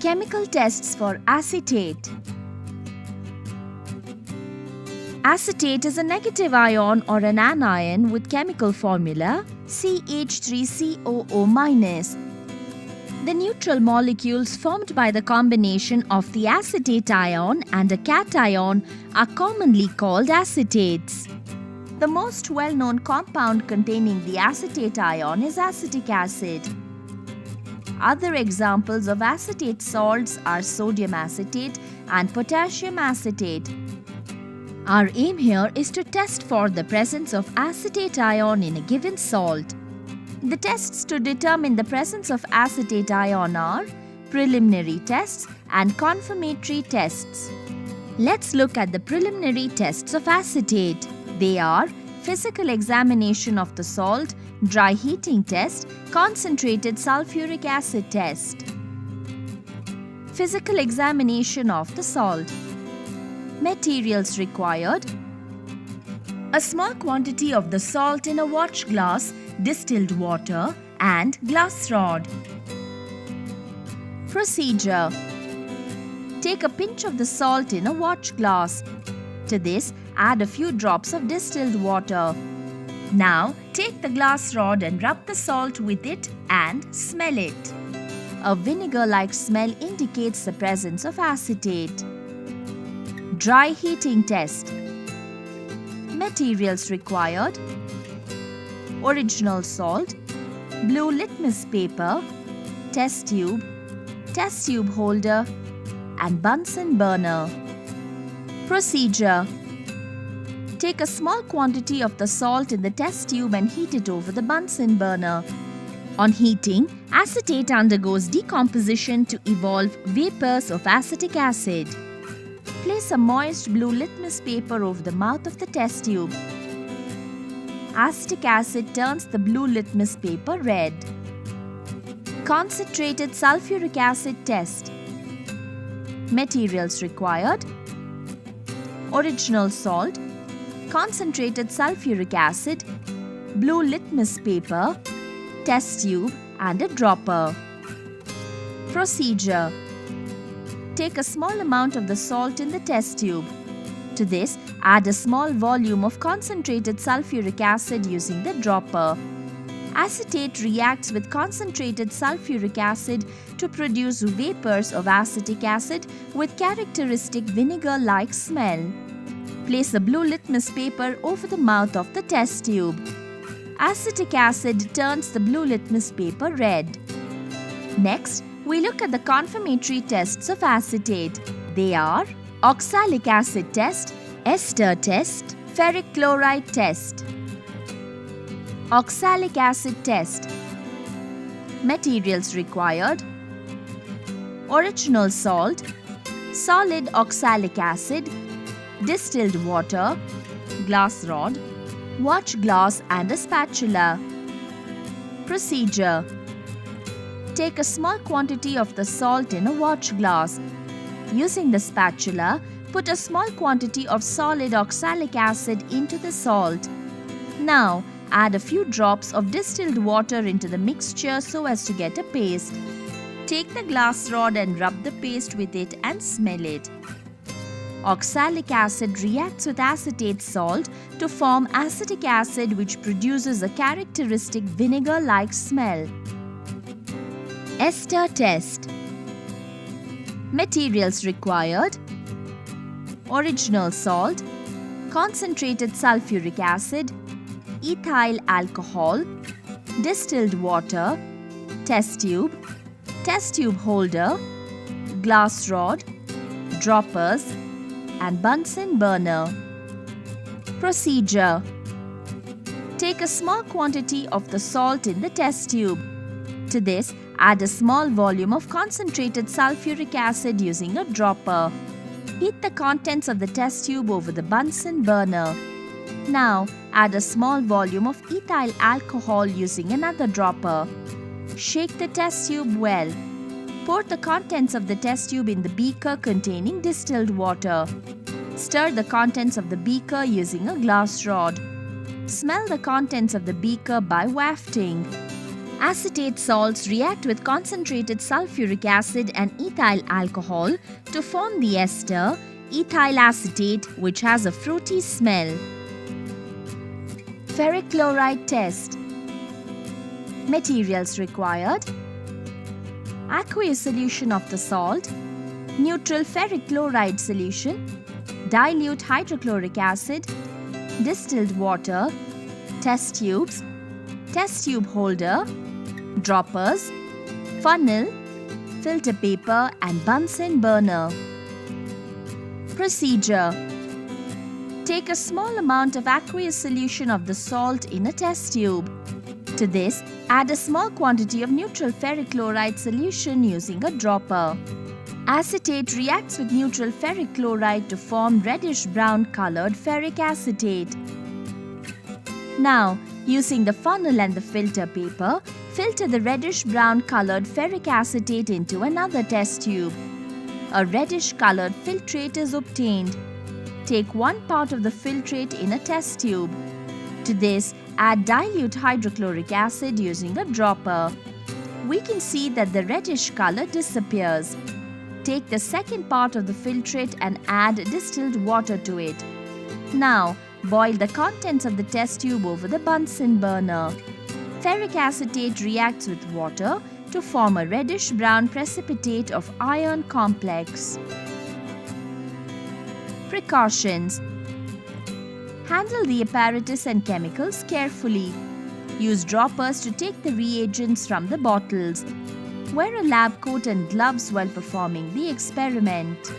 Chemical tests for acetate. Acetate is a negative ion or an anion with chemical formula CH₃COO-. The neutral molecules formed by the combination of the acetate ion and a cation are commonly called acetates. The most well-known compound containing the acetate ion is acetic acid. Other examples of acetate salts are sodium acetate and potassium acetate. Our aim here is to test for the presence of acetate ion in a given salt. The tests to determine the presence of acetate ion are preliminary tests and confirmatory tests. Let's look at the preliminary tests of acetate. They are physical examination of the salt, dry heating test, concentrated sulphuric acid test. Physical examination of the salt. Materials required: a small quantity of the salt in a watch glass, distilled water and glass rod. Procedure: take a pinch of the salt in a watch glass. To this, add a few drops of distilled water. Now, take the glass rod and rub the salt with it and smell it. A vinegar-like smell indicates the presence of acetate. Dry heating test. Materials required: original salt, blue litmus paper, test tube holder and Bunsen burner. Procedure: take a small quantity of the salt in the test tube and heat it over the Bunsen burner. On heating, acetate undergoes decomposition to evolve vapors of acetic acid. Place a moist blue litmus paper over the mouth of the test tube. Acetic acid turns the blue litmus paper red. Concentrated sulphuric acid test. Materials required: original salt, concentrated sulphuric acid, blue litmus paper, test tube and a dropper. Procedure: take a small amount of the salt in the test tube. To this, add a small volume of concentrated sulphuric acid using the dropper. Acetate reacts with concentrated sulphuric acid to produce vapors of acetic acid with characteristic vinegar-like smell. Place a blue litmus paper over the mouth of the test tube. Acetic acid turns the blue litmus paper red. Next, we look at the confirmatory tests of acetate. They are oxalic acid test, Ester test, ferric chloride test. Oxalic acid test. Materials required: original salt, solid oxalic acid, distilled water, glass rod, watch glass and a spatula. Procedure: take a small quantity of the salt in a watch glass. Using the spatula, put a small quantity of solid oxalic acid into the salt. Now, add a few drops of distilled water into the mixture so as to get a paste. Take the glass rod and rub the paste with it and smell it. Oxalic acid reacts with acetate salt to form acetic acid, which produces a characteristic vinegar-like smell. Ester test. Materials required: original salt, concentrated sulphuric acid, ethyl alcohol, distilled water, test tube holder, glass rod, droppers and Bunsen burner. Procedure: take a small quantity of the salt in the test tube. To this, add a small volume of concentrated sulphuric acid using a dropper. Heat the contents of the test tube over the Bunsen burner. Now, add a small volume of ethyl alcohol using another dropper. Shake the test tube well. Pour the contents of the test tube in the beaker containing distilled water. Stir the contents of the beaker using a glass rod. Smell the contents of the beaker by wafting. Acetate salts react with concentrated sulphuric acid and ethyl alcohol to form the ester ethyl acetate, which has a fruity smell. Ferric chloride test. Materials required: aqueous solution of the salt, neutral ferric chloride solution, dilute hydrochloric acid, distilled water, test tubes, test tube holder, droppers, funnel, filter paper and Bunsen burner. Procedure: take a small amount of aqueous solution of the salt in a test tube. To this, add a small quantity of neutral ferric chloride solution using a dropper. Acetate reacts with neutral ferric chloride to form reddish-brown colored ferric acetate. Now, using the funnel and the filter paper, filter the reddish-brown colored ferric acetate into another test tube. A reddish-colored filtrate is obtained. Take 1 part of the filtrate in a test tube. To this, add dilute hydrochloric acid using a dropper. We can see that the reddish color disappears. Take the second part of the filtrate and add distilled water to it. Now, boil the contents of the test tube over the Bunsen burner. Ferric acetate reacts with water to form a reddish-brown precipitate of iron complex. Precautions: handle the apparatus and chemicals carefully. Use droppers to take the reagents from the bottles. Wear a lab coat and gloves while performing the experiment.